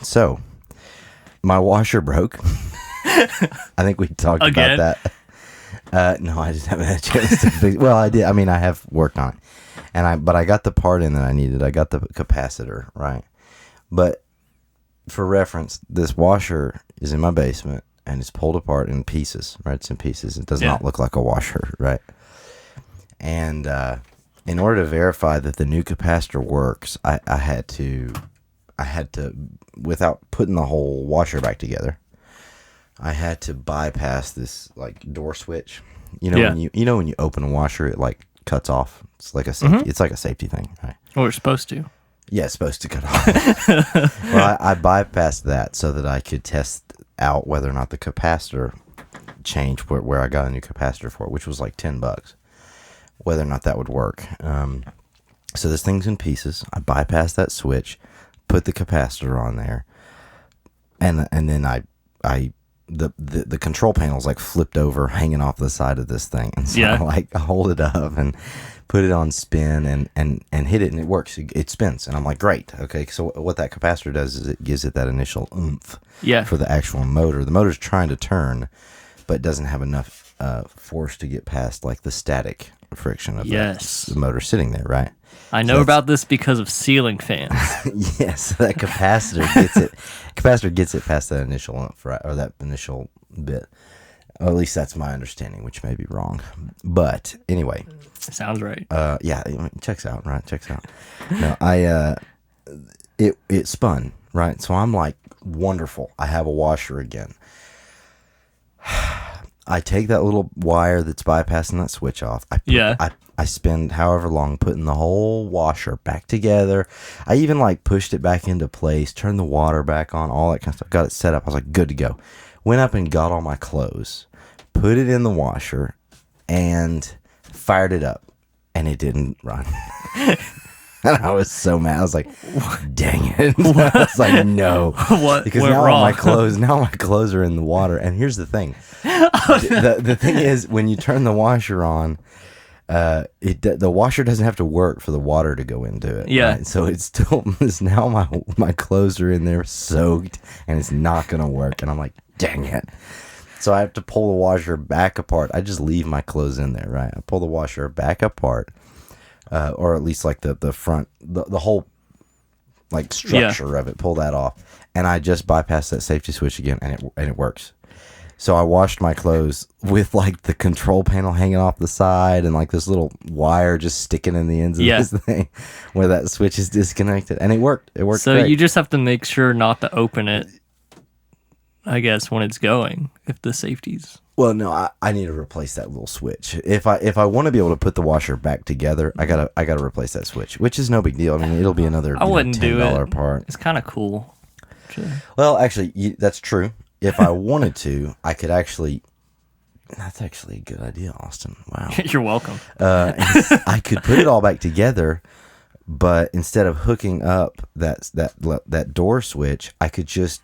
So, my washer broke. I think we talked Again? about that. No, I just haven't had a chance to fix. Well, I did. I mean, I have worked on it, but I got the part in that I needed. I got the capacitor, right? But for reference, this washer is in my basement and it's pulled apart in pieces. Right? It's in pieces. It does not look like a washer, right? And in order to verify that the new capacitor works, I had to, without putting the whole washer back together, I had to bypass this like door switch. When you open a washer, it like cuts off. It's like a safety. It's like a safety thing, right? Or it's supposed to. Yeah, it's supposed to cut off. Well, I bypassed that so that I could test out whether or not the capacitor changed where I got a new capacitor for it, which was like $10. Whether or not that would work. So this thing's in pieces. I bypassed that switch, put the capacitor on there, and then the control panel's like flipped over, hanging off the side of this thing, and so I hold it up and put it on spin and hit it, and it works. It spins, and I'm like, great, okay. So what that capacitor does is it gives it that initial oomph for the actual motor. The motor's trying to turn, but doesn't have enough force to get past like the static friction of the motor sitting there, right? I know about this because of ceiling fans. Yes, that capacitor gets it past that initial oomph, right, or that initial bit. Or at least that's my understanding, which may be wrong. But anyway, sounds right. Checks out, right? Checks out. No, it spun, right? So I'm like, wonderful. I have a washer again. I take that little wire that's bypassing that switch off. I spend however long putting the whole washer back together. I even like pushed it back into place, turned the water back on, all that kind of stuff. Got it set up. I was like, good to go. Went up and got all my clothes, put it in the washer, and fired it up. And it didn't run. And I was so mad. I was like, dang it. I was like, no. What? Because now my clothes are in the water. And here's the thing. The thing is, when you turn the washer on, the washer doesn't have to work for the water to go into it. Yeah. Right? So it's now my clothes are in there soaked, and it's not going to work. And I'm like, dang it. So I have to pull the washer back apart. I just leave my clothes in there, right? I pull the washer back apart. Or at least like the front, the whole like structure of it, pull that off, and I just bypass that safety switch again, and it works. So I washed my clothes with like the control panel hanging off the side and like this little wire just sticking in the ends of this thing where that switch is disconnected, and it worked. It worked. So great. you just have to make sure not to open it, I guess, when it's going, if the safety's... Well, no, I need to replace that little switch. If I want to be able to put the washer back together, I gotta replace that switch, which is no big deal. I mean, it'll be another $10 part. It's kind of cool. Well, actually, that's true. If I wanted to, I could actually. That's actually a good idea, Austin. Wow. You're welcome. I could put it all back together, but instead of hooking up that door switch, I could just.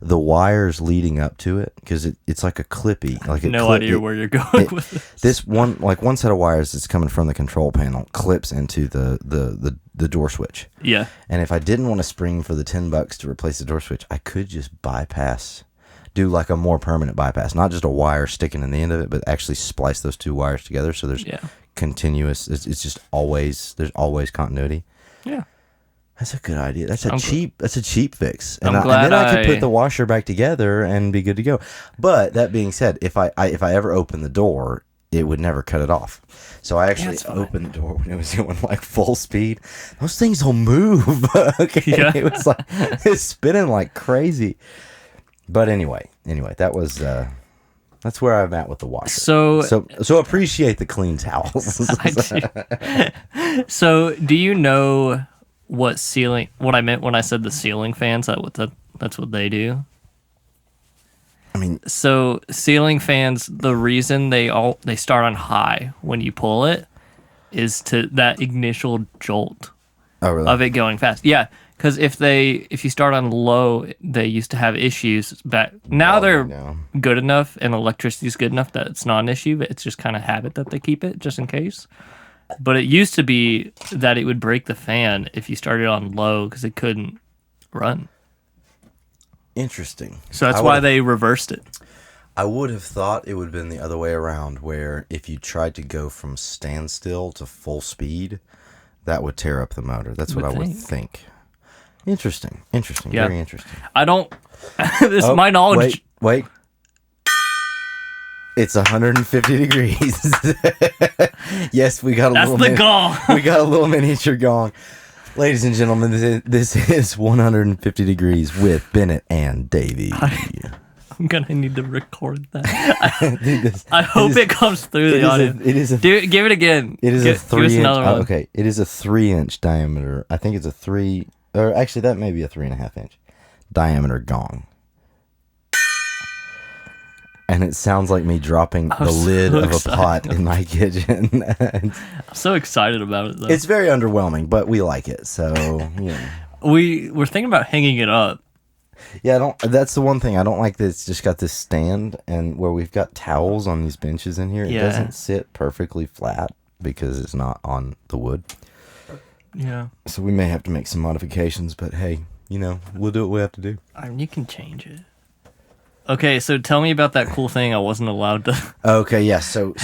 The wires leading up to it, because it's like a clippy, like no idea where you're going with this. This one set of wires that's coming from the control panel clips into the door switch. Yeah. And if I didn't want to spring for the $10 to replace the door switch, I could just do like a more permanent bypass, not just a wire sticking in the end of it, but actually splice those two wires together so there's continuous. It's just there's always continuity. Yeah. That's a good idea. That's a cheap fix. And I'm glad then I could put the washer back together and be good to go. But that being said, if I ever open the door, it would never cut it off. So I actually opened the door when it was going like full speed. Those things will move. Okay. Yeah. It was like it's spinning like crazy. But anyway, that was that's where I'm at with the washer. So appreciate the clean towels. I do. So do you know what I meant when I said the ceiling fans? That's what they do. I mean, so ceiling fans, the reason they start on high when you pull it is to that initial jolt of it going fast. Yeah, because if you start on low, they used to have issues. But now they're good enough, and electricity is good enough that it's not an issue. But it's just kind of habit that they keep it just in case. But it used to be that it would break the fan if you started on low because it couldn't run. Interesting. So that's why they reversed it. I would have thought it would have been the other way around, where if you tried to go from standstill to full speed, that would tear up the motor. That's what I would think. Interesting. Yeah. Very interesting. I don't... my knowledge... Wait. It's 150 degrees. Yes, we got a little... That's the gong. We got a little miniature gong. Ladies and gentlemen, this is 150 degrees with Bennett and Davey. I'm gonna need to record that. I hope it comes through the audio. Give it again. It is a 3-inch. Okay, it is a 3-inch diameter. I think it's a 3, or actually that may be a 3.5-inch diameter gong. And it sounds like me dropping the lid of a pot in my kitchen. I'm so excited about it, though. It's very underwhelming, but we like it. So, we're thinking about hanging it up. Yeah, that's the one thing I don't like. That it's just got this stand, and where we've got towels on these benches in here, it doesn't sit perfectly flat because it's not on the wood. Yeah. So we may have to make some modifications, but hey, we'll do what we have to do. You can change it. Okay, so tell me about that cool thing I wasn't allowed to. Okay, yeah. So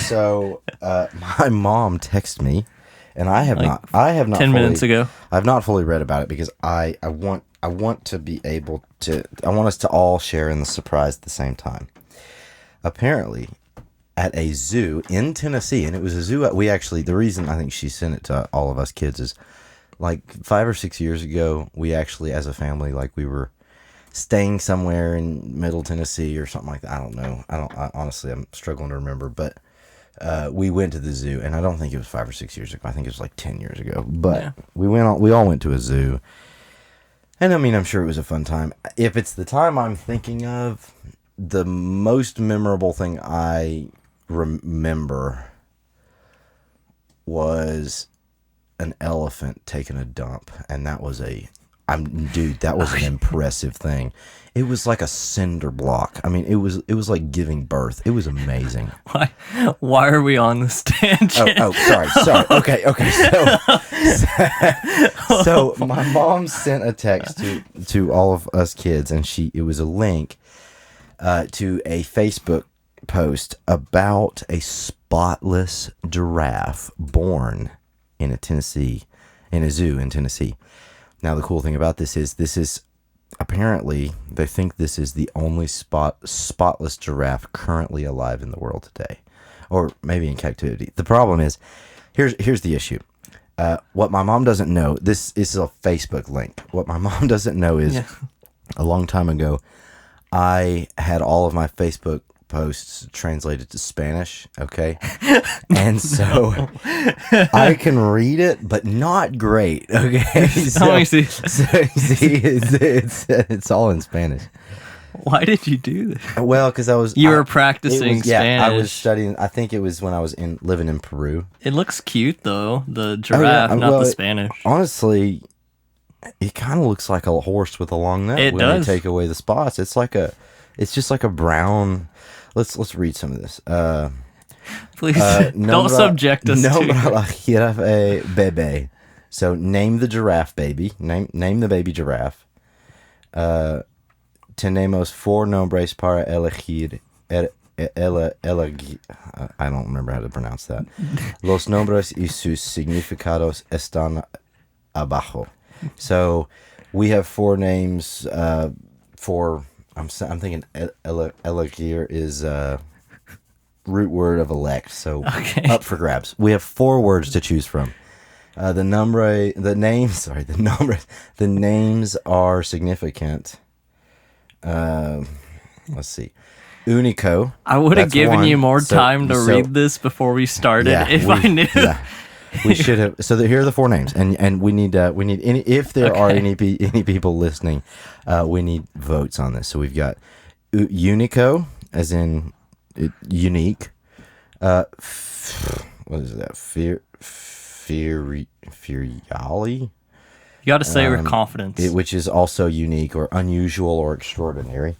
my mom texted me, and I have not 10 minutes ago. I've not fully read about it because I want to be able to. I want us to all share in the surprise at the same time. Apparently, at a zoo in Tennessee, and it was a zoo. The reason I think she sent it to all of us kids is, like 5 or 6 years ago, we actually, as a family, we were staying somewhere in Middle Tennessee or something like that. I don't know. Honestly, I'm struggling to remember, but we went to the zoo, and I don't think it was 5 or 6 years ago. I think it was like 10 years ago. But we all went to a zoo. And I mean, I'm sure it was a fun time. If it's the time I'm thinking of, the most memorable thing I remember was an elephant taking a dump, and that was that was an impressive thing. It was like a cinder block. I mean, it was like giving birth. It was amazing. Why are we on this tangent? Sorry. Okay. So my mom sent a text to all of us kids, and it was a link to a Facebook post about a spotless giraffe born in a zoo in Tennessee. Now, the cool thing about this is apparently they think this is the only spotless giraffe currently alive in the world today, or maybe in captivity. The problem is, here's the issue. What my mom doesn't know, this is a Facebook link. What my mom doesn't know is, a long time ago, I had all of my Facebook posts translated to Spanish, okay? And so I can read it, but not great, okay? So it's all in Spanish. Why did you do that? Well, because You were practicing Spanish. Yeah, I was studying. I think it was when I was living in Peru. It looks cute though, the giraffe, not the Spanish. Honestly, it kind of looks like a horse with a long neck. When they take away the spots. It's just like a brown. Let's read some of this. Please don't subject us to. Nombra la jirafa bebé. So name the giraffe baby. Name the baby giraffe. Tenemos 4 nombres para elegir. I don't remember how to pronounce that. Los nombres y sus significados están abajo. So we have 4 names for. I'm thinking elegir is root word of elect, so up for grabs. We have 4 words to choose from. The names are significant. Let's see. Unico. I would have given you more time to read this before we started I knew. Yeah. We should have. So here are the 4 names, and we need any. If there are any people listening, we need votes on this. So we've got Unico, as in unique. What is that? Furiali. You got to say it with confidence. Which is also unique or unusual or extraordinary.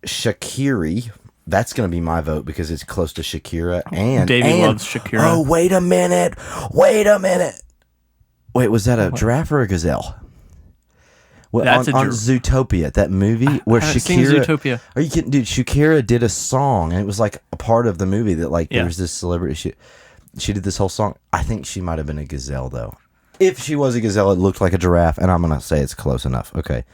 Shakiri. That's going to be my vote because it's close to Shakira. And Davey loves Shakira. Oh, wait a minute. Wait, was that a giraffe or a gazelle? Well, That's on Zootopia, that movie where I haven't seen Zootopia. Are you kidding, dude? Shakira did a song, and it was like a part of the movie that like there was this celebrity. She did this whole song. I think she might have been a gazelle though. If she was a gazelle, it looked like a giraffe, and I'm gonna say it's close enough. Okay.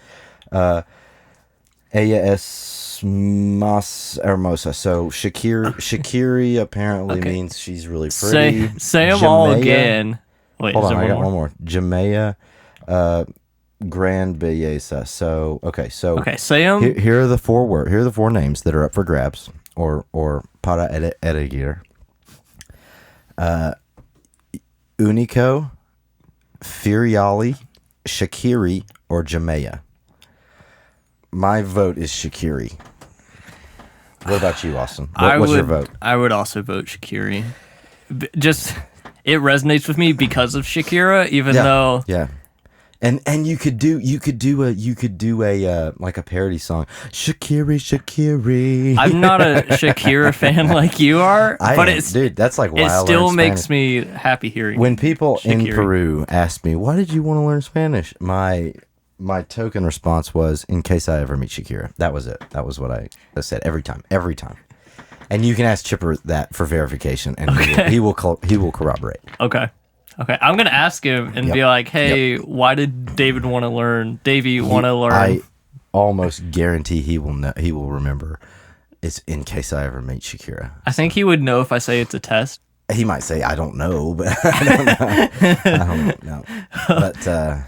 Ella es más hermosa. So Shakiri apparently means she's really pretty. Say them all again. Wait, hold on, I got one more. Jamea, Grand Belleza. So say them. Here are the four Here are the four names that are up for grabs or para elegir. Unico, Firiali, Shakiri, or Jamea. My vote is Shakiri. What about you, Austin? What's your vote? I would also vote Shakiri. Just it resonates with me because of Shakira, even though and you could do a like a parody song. Shakiri. I'm not a Shakira fan like you are, dude, that's like wild. It still makes me happy hearing. When people Shakiri. in Peru ask me, "Why did you want to learn Spanish?" My token response was, "In case I ever meet Shakira." That was it. That was what I said every time. And you can ask Chipper that for verification, and he will corroborate. Okay. I'm gonna ask him and be like, "Hey, why did Davey want to learn?" I almost guarantee he will know. He will remember. It's in case I ever meet Shakira. I think he would know if I say it's a test. He might say, "I don't know," but I don't know. But.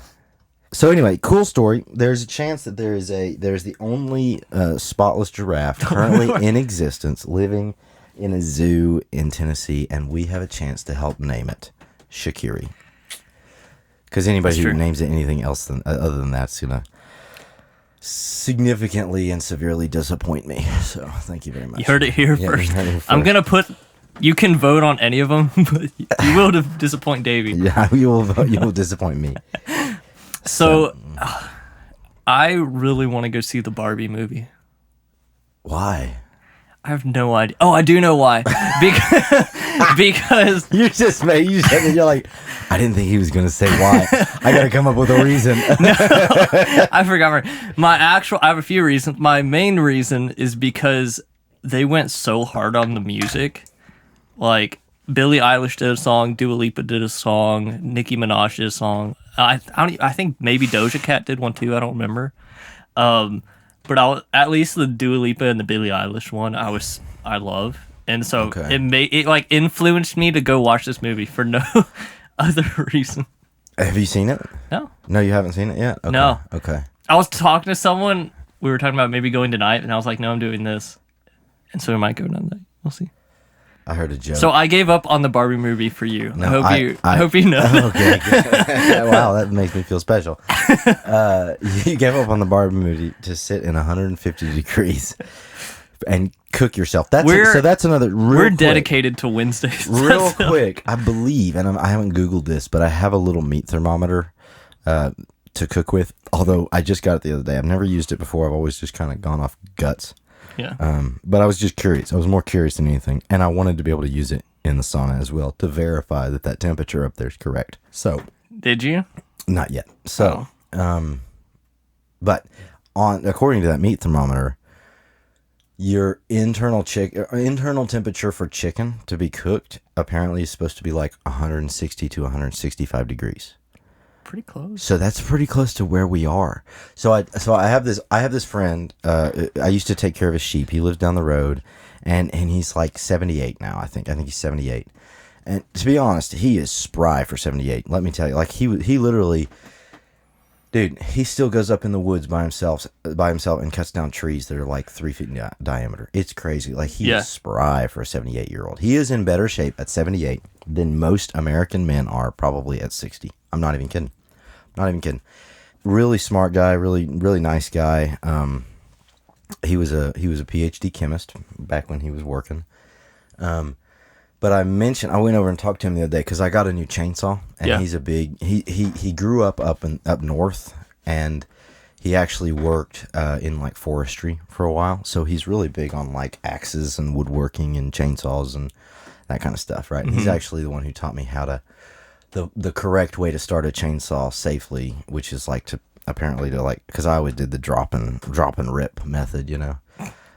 So anyway, cool story. There's a chance that there's the only spotless giraffe currently in existence living in a zoo in Tennessee, and we have a chance to help name it Shakiri. Because anybody who names it anything else other than that's gonna significantly and severely disappoint me. So thank you very much. You heard it here first. I'm gonna put. You can vote on any of them, but you will disappoint Davey. Yeah, you will vote. You will disappoint me. So, I really want to go see the Barbie movie. Why? I have no idea. Oh, I do know why. Because you said it. You're like, I didn't think he was going to say why. I got to come up with a reason. No, I forgot. I have a few reasons. My main reason is because they went so hard on the music. Like, Billie Eilish did a song, Dua Lipa did a song, Nicki Minaj did a song. I think maybe Doja Cat did one too. I don't remember. But at least the Dua Lipa and the Billie Eilish one, I love, and so it like influenced me to go watch this movie for no other reason. Have you seen it? No, you haven't seen it yet. Okay. No. Okay. I was talking to someone. We were talking about maybe going tonight, and I was like, "No, I'm doing this," and so we might go tonight. We'll see. I heard a joke. So I gave up on the Barbie movie for you. No, I hope you know. Okay. Wow, that makes me feel special. You gave up on the Barbie movie to sit in 150 degrees and cook yourself. That's another. We're dedicated to Wednesdays. Real quick, I believe, and I haven't Googled this, but I have a little meat thermometer to cook with. Although I just got it the other day. I've never used it before. I've always just kind of gone off guts. Yeah. But I was just curious. I was more curious than anything, and I wanted to be able to use it in the sauna as well to verify that temperature up there is correct. So, did you? Not yet. So, but according to that meat thermometer, your internal temperature for chicken to be cooked apparently is supposed to be like 160 to 165 degrees. Pretty close. So that's pretty close to where we are. So I have this friend. I used to take care of his sheep. He lives down the road, and he's like 78 now. I think he's 78. And to be honest, he is spry for 78. Let me tell you, like he literally, dude, he still goes up in the woods by himself and cuts down trees that are like 3 feet in diameter. It's crazy. Like he is spry for a 78-year-old. He is in better shape at 78 than most American men are probably at 60. I'm not even kidding. Really smart guy, really really nice guy. He was a PhD chemist back when he was working. But I went over and talked to him the other day because I got a new chainsaw, and he's a big. He grew up north, and he actually worked in like forestry for a while. So he's really big on like axes and woodworking and chainsaws and that kind of stuff, right? And he's actually the one who taught me how to the correct way to start a chainsaw safely, which is like to apparently to like, because I always did the drop and rip method, you know.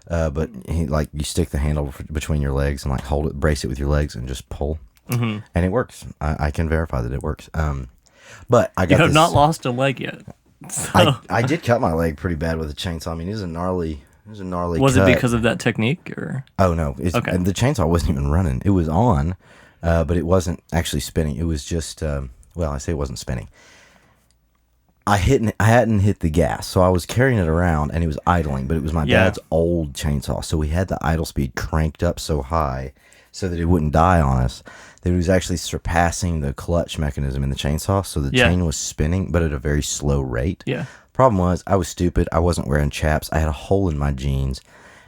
But he like you stick the handle between your legs and like hold it, brace it with your legs, and just pull, and it works. I can verify that it works. But I got you have not lost a leg yet. So. I did cut my leg pretty bad with a chainsaw. I mean, it was a gnarly. Was cut. it because of that technique, or? Oh no! Okay. And the chainsaw wasn't even running. It was on, but it wasn't actually spinning. It was just I say it wasn't spinning. I hadn't hit the gas, so I was carrying it around and it was idling. But it was my dad's old chainsaw, so we had the idle speed cranked up so high so that it wouldn't die on us. That it was actually surpassing the clutch mechanism in the chainsaw, so the chain was spinning, but at a very slow rate. Yeah. Problem was, I was stupid. I wasn't wearing chaps. I had a hole in my jeans,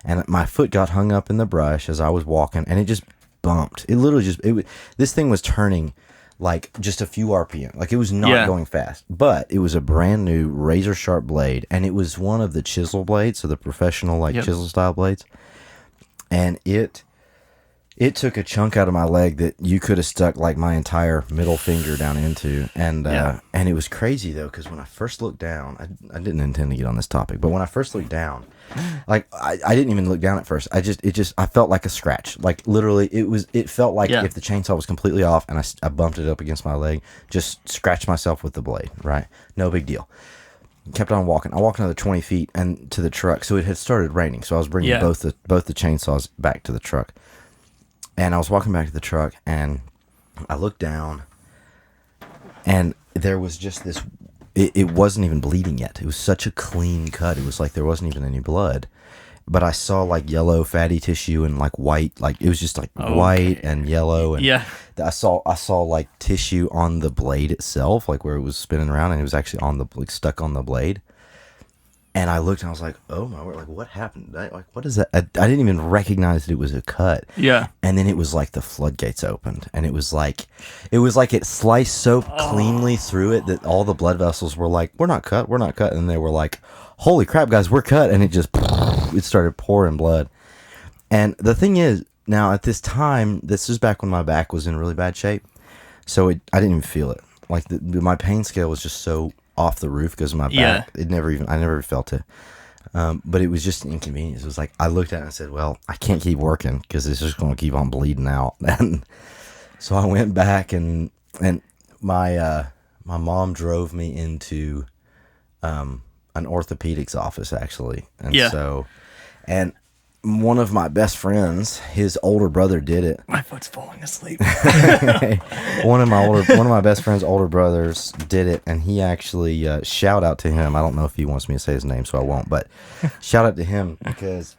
and my foot got hung up in the brush as I was walking, and it just bumped. It literally this thing was turning like just a few RPM. Like it was not going fast, but it was a brand new razor sharp blade, and it was one of the chisel blades, so the professional chisel style blades, and it took a chunk out of my leg that you could have stuck like my entire middle finger down into. And it was crazy though, because when I first looked down, I didn't intend to get on this topic, but when I first looked down, like I didn't even look down at first. I felt like a scratch. Like literally it felt like if the chainsaw was completely off and I bumped it up against my leg, just scratched myself with the blade, right? No big deal. Kept on walking. I walked another 20 feet and to the truck. So it had started raining. So I was bringing both the chainsaws back to the truck. And I was walking back to the truck, and I looked down, and there was just this. It wasn't even bleeding yet. It was such a clean cut. It was like there wasn't even any blood. But I saw like yellow fatty tissue and like white, like it was just like white and yellow. And I saw like tissue on the blade itself, like where it was spinning around, and it was actually on the stuck on the blade. And I looked and I was like, oh my word, like what happened? What is that? I didn't even recognize that it was a cut. Yeah. And then it was like the floodgates opened, and it was like it sliced so cleanly through it that all the blood vessels were like, we're not cut. And they were like, holy crap, guys, we're cut. And it started pouring blood. And the thing is, now at this time, this was back when my back was in really bad shape. So I didn't even feel it. Like my pain scale was just so off the roof because of my back. I never felt it. But it was just an inconvenience. It was like I looked at it and I said, well, I can't keep working because it's just going to keep on bleeding out. And so I went back and my mom drove me into an orthopedics office actually. And one of my best friends, his older brother did it. My foot's falling asleep. One of my best friend's older brothers did it, and he actually shout out to him. I don't know if he wants me to say his name, so I won't. But shout out to him because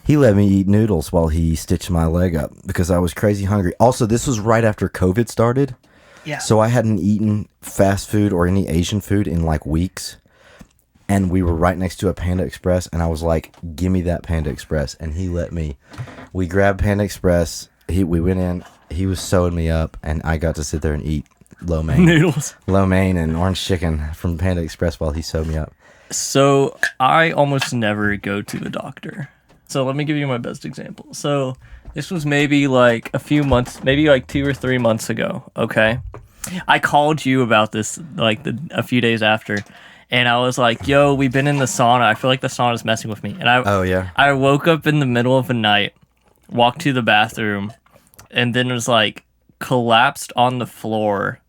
he let me eat noodles while he stitched my leg up because I was crazy hungry. Also, this was right after COVID started. Yeah. So I hadn't eaten fast food or any Asian food in like weeks. And we were right next to a Panda Express, and I was like, give me that Panda Express. And he let me. We grabbed Panda Express. We went in. He was sewing me up, and I got to sit there and eat lo mein. Noodles. Lo mein and orange chicken from Panda Express while he sewed me up. So I almost never go to the doctor. So let me give you my best example. So this was maybe like a few months, maybe like 2 or 3 months ago, okay? I called you about this like a few days after. And I was like, yo, we've been in the sauna. I feel like the sauna's messing with me. And I woke up in the middle of the night, walked to the bathroom, and then was like collapsed on the floor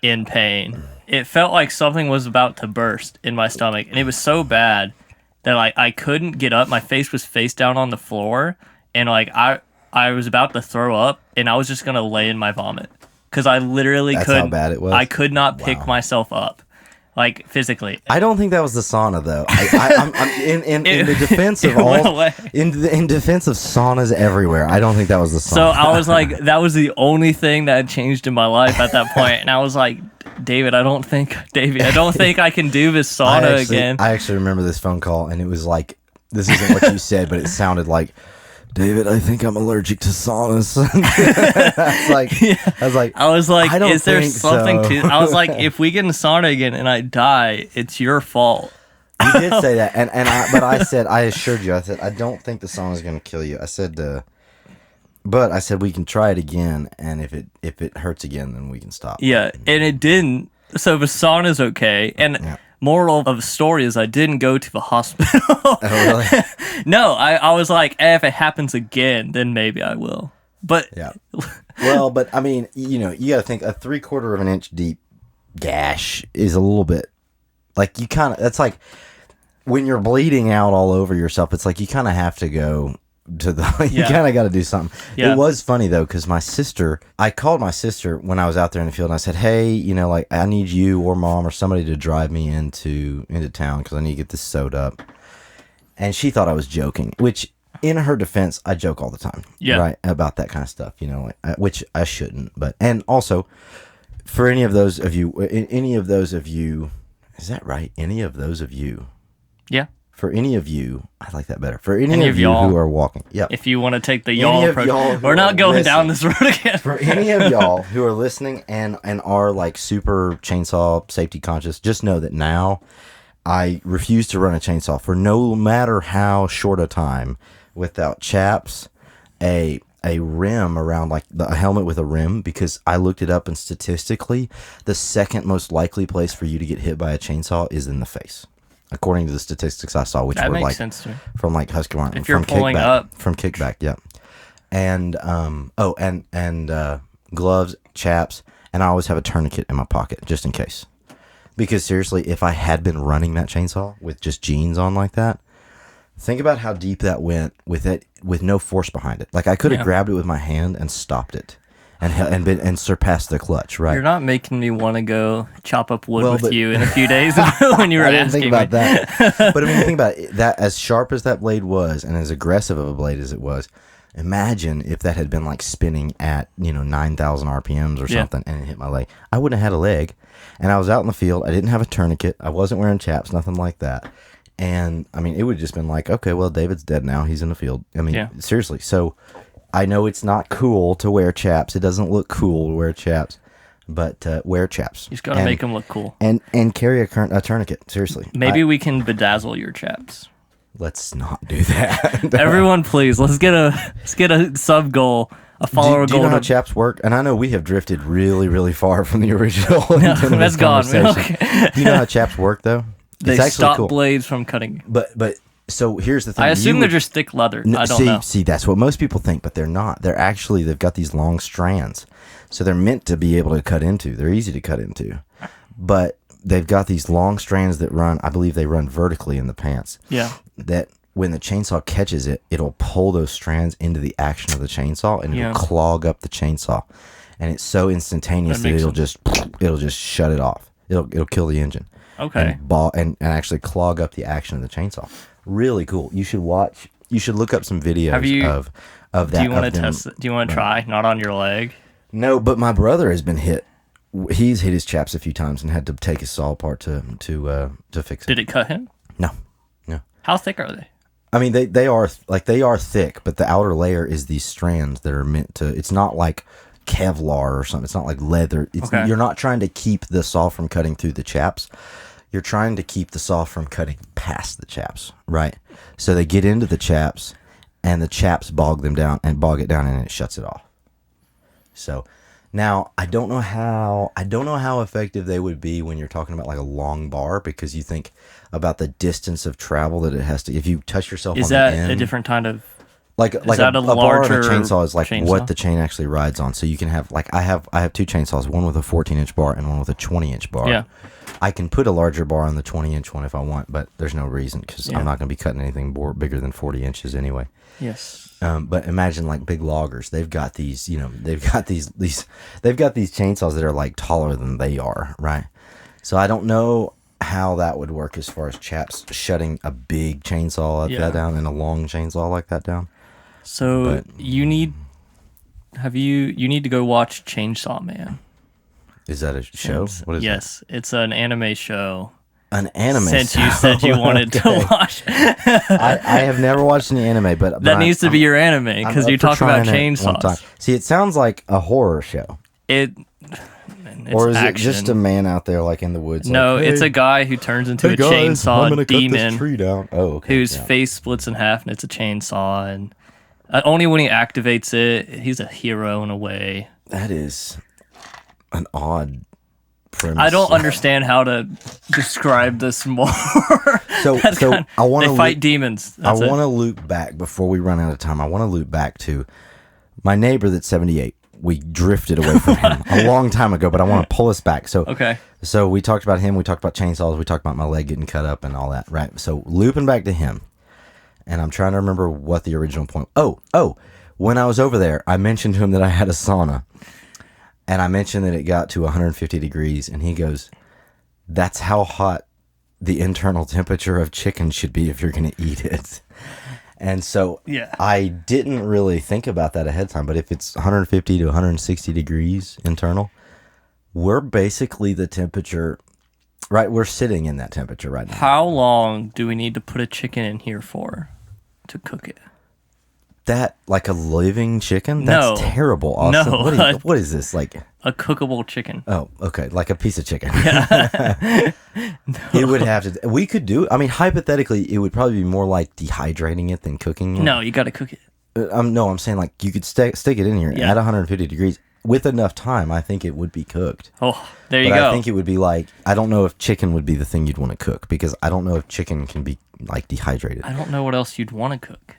in pain. It felt like something was about to burst in my stomach. And it was so bad that like I couldn't get up. My face was face down on the floor. And like I was about to throw up, and I was just going to lay in my vomit. Because I literally That's how bad it was? I could not pick myself up. Like physically, I don't think that was the sauna though. I'm in the defense of in defense of saunas everywhere. I don't think that was the sauna. So I was like, that was the only thing that had changed in my life at that point, and I was like, David, I don't think I can do this sauna again. I actually remember this phone call, and it was like, this isn't what you said, but it sounded like, David, I think I'm allergic to saunas. I was like, I don't is there something so. to? I was like, if we get in the sauna again and I die, it's your fault. You did say that, but I assured you, I said, I don't think the sauna is going to kill you. I said, but I said we can try it again, and if it hurts again, then we can stop. Yeah, and it didn't. So the sauna's okay, and moral of the story is I didn't go to the hospital. Oh, really? No, I was like, if it happens again, then maybe I will. But yeah. Well, but I mean, you got to think a 3/4 of an inch deep gash is a little bit like that's like when you're bleeding out all over yourself. It's like you kind of have to go to the. You kind of got to do something. Yeah. It was funny though because I called my sister when I was out there in the field and I said, hey, like I need you or mom or somebody to drive me into town because I need to get this sewed up. And she thought I was joking, which in her defense, I joke all the time, right, about that kind of stuff, which I shouldn't. But and also, for any of those of you, is that right? Any of those of you, yeah. For any of you, I like that better. For any of you who are walking, yeah. If you want to take the y'all approach, we're not going down this road again. For any of y'all who are listening and are like super chainsaw safety conscious, just know that now I refuse to run a chainsaw for no matter how short a time without chaps, a rim around, like a helmet with a rim, because I looked it up and statistically, the second most likely place for you to get hit by a chainsaw is in the face, according to the statistics I saw, which were like sense to me. From like Husqvarna, if you're from pulling kickback, up from kickback, yeah, and gloves, chaps, and I always have a tourniquet in my pocket just in case. Because seriously, if I had been running that chainsaw with just jeans on like that, think about how deep that went with no force behind it. Like I could have grabbed it with my hand and stopped it, and surpassed the clutch. Right? You're not making me want to go chop up wood with you in a few days when you were asking think about that. But I mean, think about it, that as sharp as that blade was, and as aggressive of a blade as it was. Imagine if that had been like spinning at 9,000 RPMs or something, and it hit my leg. I wouldn't have had a leg. And I was out in the field. I didn't have a tourniquet. I wasn't wearing chaps, nothing like that. And, I mean, it would have just been like, okay, well, David's dead now. He's in the field. I mean, seriously. So, I know it's not cool to wear chaps. It doesn't look cool to wear chaps. But wear chaps. You just got to make them look cool. And carry a tourniquet, seriously. Maybe we can bedazzle your chaps. Let's not do that. Everyone, please, let's get a sub goal. A follower do you know how chaps work? And I know we have drifted really, really far from the original. No, that's gone. Okay. Do you know how chaps work, though? They stop blades from cutting. But so here's the thing. I assume they're just thick leather. I don't know. See, that's what most people think, but they're not. They've got these long strands. So they're meant to be able to cut into. They're easy to cut into. But they've got these long strands that run, I believe they run vertically in the pants. Yeah. That when the chainsaw catches it, it'll pull those strands into the action of the chainsaw, and it'll clog up the chainsaw. And it's so instantaneous that it'll just shut it off. It'll kill the engine. Okay. And actually clog up the action of the chainsaw. Really cool. You should look up some videos of that. Do you want to test it? Do you want to try? Not on your leg? No, but my brother has been hit. He's hit his chaps a few times and had to take his saw apart to fix it. Did it cut him? No. How thick are they? I mean, they are thick, but the outer layer is these strands that are meant to. It's not like Kevlar or something. It's not like leather. You're not trying to keep the saw from cutting through the chaps. You're trying to keep the saw from cutting past the chaps, right? So they get into the chaps, and the chaps bog it down, and it shuts it off. So now I don't know how effective they would be when you're talking about like a long bar, because you think about the distance of travel that it has to. If you touch yourself, is on that the end, a different kind of? Like a bar on a chainsaw is like what the chain actually rides on. So you can have I have two chainsaws, one with a 14-inch bar and one with a 20-inch bar. Yeah. I can put a larger bar on the 20-inch one if I want, but there's no reason because I'm not going to be cutting anything bigger than 40 inches anyway. Yes. But imagine like big loggers. They've got these, they've got these chainsaws that are like taller than they are, right? So I don't know how that would work as far as chaps shutting a big chainsaw like that down and a long chainsaw like that down. So you need to go watch Chainsaw Man. Is that a show? What is yes, it's an anime show. An anime Since show? You said you wanted to watch. I have never watched any anime, but that needs to be your anime because you talk about chainsaws. See, it sounds like a horror show. Or is it just a man out there like in the woods? No, like, hey, it's a guy who turns into a chainsaw demon. Cut this tree down. Oh, okay. Whose face splits in half and it's a chainsaw, and only when he activates it, he's a hero in a way. That is an odd premise. I don't understand how to describe this more. So I want to fight demons. I want to loop back before we run out of time. I want to loop back to my neighbor that's 78. We drifted away from him a long time ago, but I want to pull us back. So okay. So we talked about him. We talked about chainsaws. We talked about my leg getting cut up and all that, right? So looping back to him, and I'm trying to remember what the original point. Oh, when I was over there, I mentioned to him that I had a sauna, and I mentioned that it got to 150 degrees, and he goes, "That's how hot the internal temperature of chicken should be if you're going to eat it." And so I didn't really think about that ahead of time, but if it's 150 to 160 degrees internal, we're basically the temperature, right? We're sitting in that temperature right now. How long do we need to put a chicken in here for to cook it? That, like a living chicken? That's terrible, Austin. No. What is this, like? A cookable chicken. Oh, okay, like a piece of chicken. Yeah. No. It would have to, we could do, I mean, hypothetically, it would probably be more like dehydrating it than cooking it. No, you got to cook it. No, I'm saying like you could stick it in here at 150 degrees. With enough time, I think it would be cooked. Oh, there you go. I think it would be like, I don't know if chicken would be the thing you'd want to cook, because I don't know if chicken can be like dehydrated. I don't know what else you'd want to cook.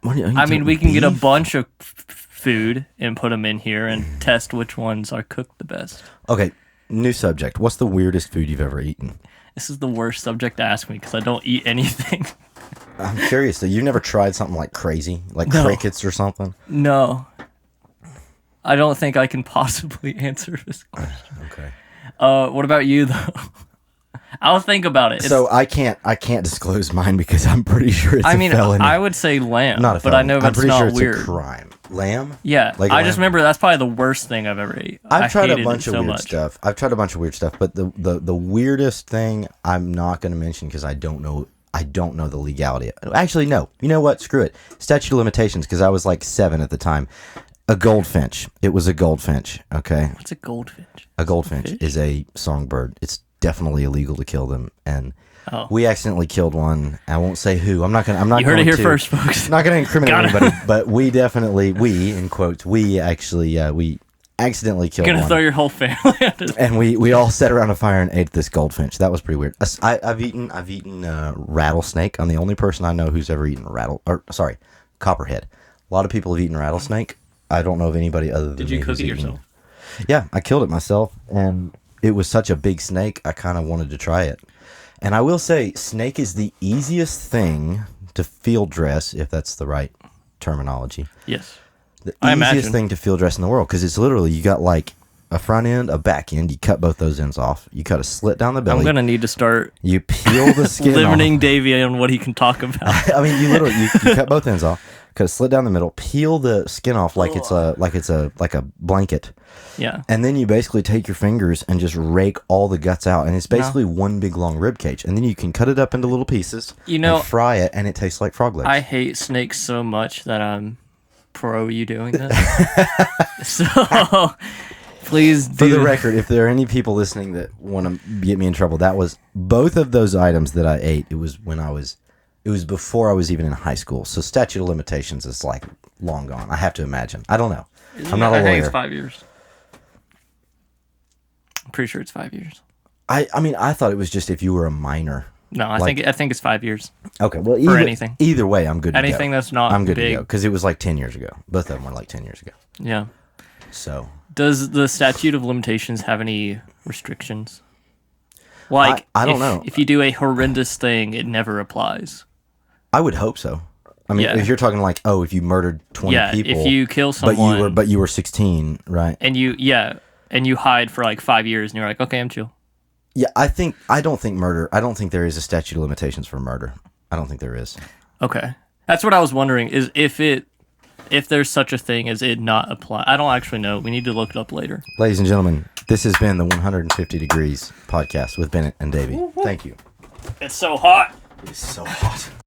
I mean, we can get a bunch of food and put them in here and test which ones are cooked the best. Okay, new subject. What's the weirdest food you've ever eaten? This is the worst subject to ask me because I don't eat anything. I'm curious, though. You've never tried something like crazy? Like crickets or something? No. I don't think I can possibly answer this question. Okay. What about you, though? I'll think about it. So I can't disclose mine because I'm pretty sure it's a felony. I would say lamb, not a felony. But I know that's not I'm pretty sure it's weird. a crime. Lamb? Yeah, like I just remember that's probably the worst thing I've ever ate. I've tried a bunch of weird stuff. But the weirdest thing I'm not going to mention because I don't know the legality. Actually, no. You know what? Screw it. Statute of Limitations, because I was like 7 at the time. A goldfinch. It was a goldfinch. Okay. What's a goldfinch? A goldfinch is a songbird. It's definitely illegal to kill them, and we accidentally killed one. I won't say who. I'm not. You heard it here first, folks. I'm not going to incriminate anybody, but we in quotes, we accidentally killed one. You're gonna throw your whole family at it. And we all sat around a fire and ate this goldfinch. That was pretty weird. I've eaten rattlesnake. I'm the only person I know who's ever eaten copperhead. A lot of people have eaten rattlesnake. I don't know of anybody other than me. Did you cook it yourself? Yeah, I killed it myself, and it was such a big snake, I kind of wanted to try it. And I will say, snake is the easiest thing to field dress, if that's the right terminology. Yes. The easiest thing to field dress in the world, because it's literally, you got like a front end, a back end, you cut both those ends off. You cut a slit down the belly. I'm going to need to start... You peel the skin limiting off. Davey on what he can talk about. I mean, you cut both ends off, cut a slit down the middle, peel the skin off like it's a blanket. Yeah. And then you basically take your fingers and just rake all the guts out, and it's basically one big long rib cage. And then you can cut it up into little pieces, and fry it, and it tastes like frog legs. I hate snakes so much that I'm pro you doing this. So please do. For the record, if there are any people listening that want to get me in trouble, that was both of those items that I ate. It was before I was even in high school. So statute of limitations is like long gone. I have to imagine. I don't know. I'm not a lawyer. I think it's 5 years. I'm pretty sure it's 5 years. I mean, I thought it was just if you were a minor. No, I think it's 5 years. Okay, well, either way, I'm good to go. Anything that's not I'm good big. to go, because it was like 10 years ago. Both of them were like 10 years ago. Yeah. So. Does the statute of limitations have any restrictions? Like, I don't know. If you do a horrendous thing, it never applies. I would hope so. I mean, if you're talking like, if you murdered 20 people. If you kill someone. But you were 16, right? And you hide for like 5 years, and you're like, okay, I'm chill. Yeah, I don't think there is a statute of limitations for murder. I don't think there is. Okay. That's what I was wondering, is if there's such a thing as it not apply. I don't actually know. We need to look it up later. Ladies and gentlemen, this has been the 150 Degrees podcast with Bennett and Davey. Thank you. It's so hot. It is so hot.